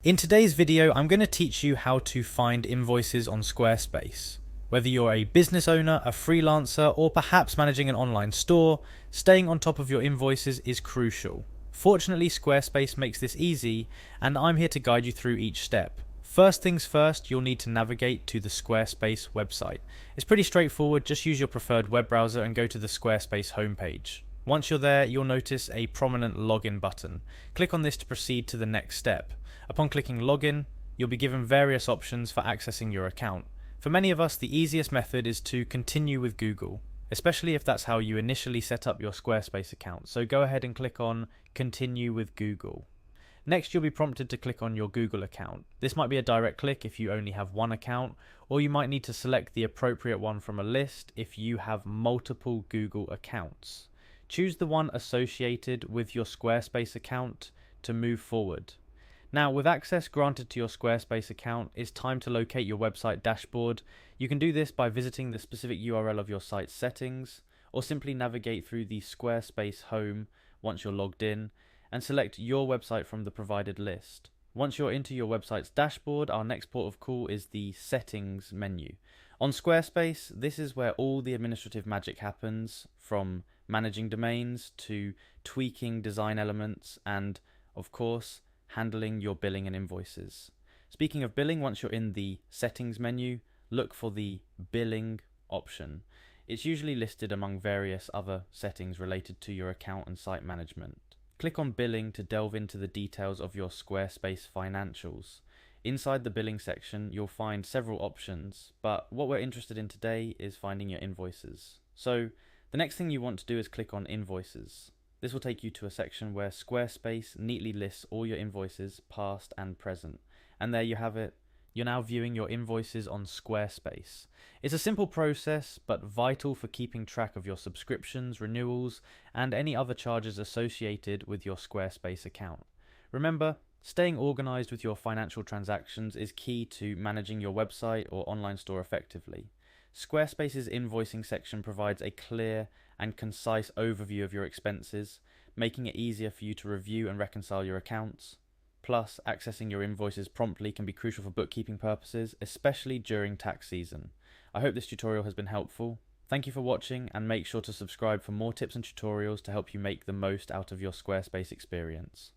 In today's video, I'm going to teach you how to find invoices on Squarespace. Whether you're a business owner, a freelancer, or perhaps managing an online store, staying on top of your invoices is crucial. Fortunately, Squarespace makes this easy, and I'm here to guide you through each step. First things first, you'll need to navigate to the Squarespace website. It's pretty straightforward, just use your preferred web browser and go to the Squarespace homepage. Once you're there, you'll notice a prominent login button. Click on this to proceed to the next step. Upon clicking login, you'll be given various options for accessing your account. For many of us, the easiest method is to continue with Google, especially if that's how you initially set up your Squarespace account. So go ahead and click on continue with Google. Next, you'll be prompted to click on your Google account. This might be a direct click if you only have one account, or you might need to select the appropriate one from a list if you have multiple Google accounts. Choose the one associated with your Squarespace account to move forward. Now, with access granted to your Squarespace account, it's time to locate your website dashboard. You can do this by visiting the specific URL of your site's settings, or simply navigate through the Squarespace home once you're logged in, and select your website from the provided list. Once you're into your website's dashboard, our next port of call is the Settings menu. On Squarespace, this is where all the administrative magic happens, from managing domains to tweaking design elements and, of course, handling your billing and invoices. Speaking of billing, once you're in the Settings menu, look for the Billing option. It's usually listed among various other settings related to your account and site management. Click on Billing to delve into the details of your Squarespace financials. Inside the billing section, you'll find several options, but what we're interested in today is finding your invoices. So the next thing you want to do is click on Invoices. This will take you to a section where Squarespace neatly lists all your invoices, past and present. And there you have it. You're now viewing your invoices on Squarespace. It's a simple process, but vital for keeping track of your subscriptions, renewals, and any other charges associated with your Squarespace account. Remember, staying organized with your financial transactions is key to managing your website or online store effectively. Squarespace's invoicing section provides a clear and concise overview of your expenses, making it easier for you to review and reconcile your accounts. Plus, accessing your invoices promptly can be crucial for bookkeeping purposes, especially during tax season. I hope this tutorial has been helpful. Thank you for watching, and make sure to subscribe for more tips and tutorials to help you make the most out of your Squarespace experience.